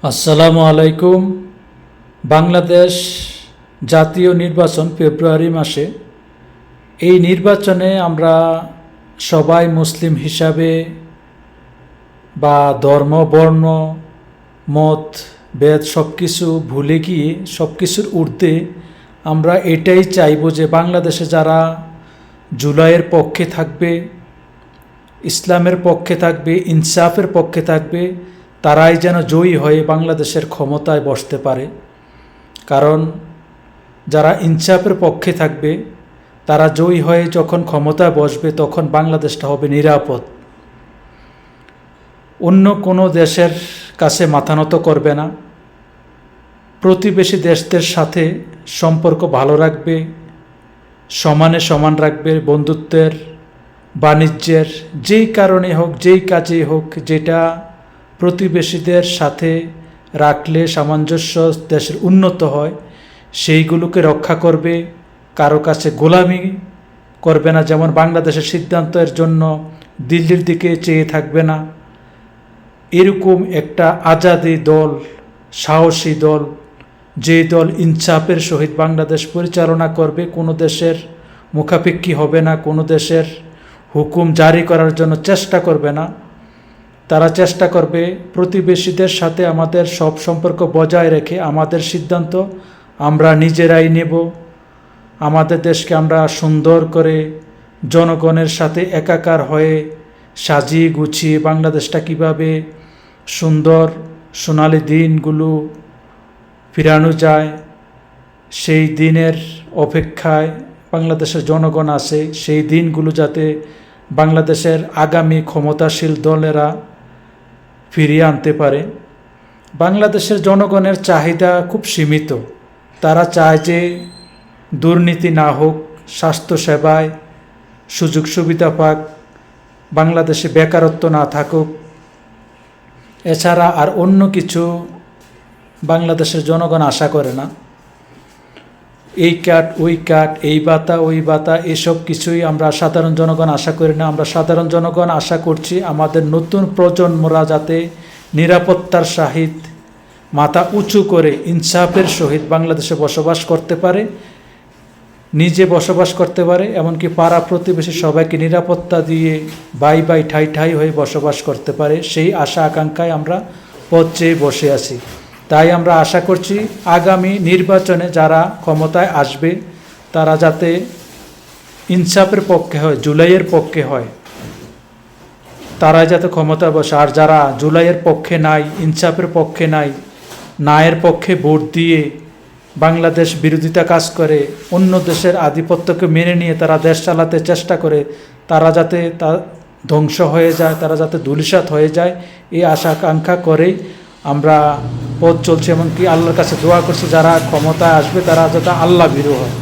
আসসালামু আলাইকুম। বাংলাদেশ জাতীয় নির্বাচন ফেব্রুয়ারি মাসে। এই নির্বাচনে আমরা সবাই মুসলিম হিসাবে বা ধর্ম বর্ণ মত ভেদ সব কিছু ভুলে গিয়ে সব কিছুর ঊর্ধ্বে আমরা এটাই চাইব যে বাংলাদেশে যারা জুলাইয়ের পক্ষে থাকবে, ইসলামের পক্ষে থাকবে, ইনসাফের পক্ষে থাকবে, তারাই যেন জয়ী হয়ে বাংলাদেশের ক্ষমতায় বসতে পারে। কারণ যারা ইনসাফের পক্ষে থাকবে তারা জয়ী হয়ে যখন ক্ষমতায় বসবে তখন বাংলাদেশটা হবে নিরাপদ। অন্য কোনো দেশের কাছে মাথা নত করবে না, প্রতিবেশী দেশদের সাথে সম্পর্ক ভালো রাখবে, সমানে সমান রাখবে, বন্ধুত্বের বাণিজ্যের যেই কারণে হোক, যেই কাজেই হোক, যেটা প্রতিবেশীদের সাথে রাখলে সামঞ্জস্য দেশের উন্নত হয় সেইগুলোকে রক্ষা করবে। কারো কাছে গোলামি করবে না, যেমন বাংলাদেশের সিদ্ধান্তের জন্য দিল্লির দিকে চেয়ে থাকবে না। এরকম একটা আজাদি দল, সাহসী দল, যে দল ইনসাফের সহিত বাংলাদেশ পরিচালনা করবে, কোনো দেশের মুখাপেক্ষী হবে না, কোনো দেশের হুকুম জারি করার জন্য চেষ্টা করবে না। তারা চেষ্টা করবে প্রতিবেশীদের সাথে আমাদের সব সম্পর্ক বজায় রেখে আমাদের সিদ্ধান্ত আমরা নিজেরাই নেব। আমাদের দেশকে আমরা সুন্দর করে জনগণের সাথে একাকার হয়ে সাজিয়ে গুছিয়ে বাংলাদেশটা কিভাবে সুন্দর সোনালি দিনগুলো ফিরানো যায়, সেই দিনের অপেক্ষায় বাংলাদেশের জনগণ আছে। সেই দিনগুলো যাতে বাংলাদেশের আগামী ক্ষমতাশীল দলেরা ফিরিয়ে আনতে পারে। বাংলাদেশের জনগণের চাহিদা খুব সীমিত। তারা চায় যে দুর্নীতি না হোক, স্বাস্থ্যসেবায় সুযোগ সুবিধা পাক, বাংলাদেশে বেকারত্ব না থাকুক। এছাড়া আর অন্য কিছু বাংলাদেশের জনগণ আশা করে না। এই কাট ওই কাট, এই ভাতা ওই ভাতা, এসব কিছুই আমরা সাধারণ জনগণ আশা করি না। আমরা সাধারণ জনগণ আশা করছি আমাদের নতুন প্রজন্মরা যাতে নিরাপত্তার সহিত মাথা উঁচু করে ইনসাফের সহিত বাংলাদেশে বসবাস করতে পারে, নিজে বসবাস করতে পারে, এমনকি পাড়া প্রতিবেশী সবাইকে নিরাপত্তা দিয়ে বাই বাই ঠাই ঠাই হয়ে বসবাস করতে পারে। সেই আশা আকাঙ্ক্ষায় আমরা পথ চেয়ে বসে আছি। তাই আমরা আশা করছি আগামী নির্বাচনে যারা ক্ষমতায় আসবে তারা যাতে ইনসাফের পক্ষে হয়, জুলাইয়ের পক্ষে হয়, তারাই যাতে ক্ষমতায় বসে। আর যারা জুলাইয়ের পক্ষে নাই, ইনসাফের পক্ষে নাই, ন্যায়ের পক্ষে ভোট দিয়ে বাংলাদেশ বিরোধিতা কাজ করে, অন্য দেশের আধিপত্যকে মেনে নিয়ে তারা দেশ চালাতে চেষ্টা করে, তারা যাতে তা ধ্বংস হয়ে যায়, তারা যাতে ধূলিসাৎ হয়ে যায়, এই আশা আকাঙ্ক্ষা করেই আমরা পথ চলছি। এমনকি আল্লাহর কাছে দোয়া করছি যারা ক্ষমতায় আসবে তারা যাতে আল্লাহ ভীরু হয়।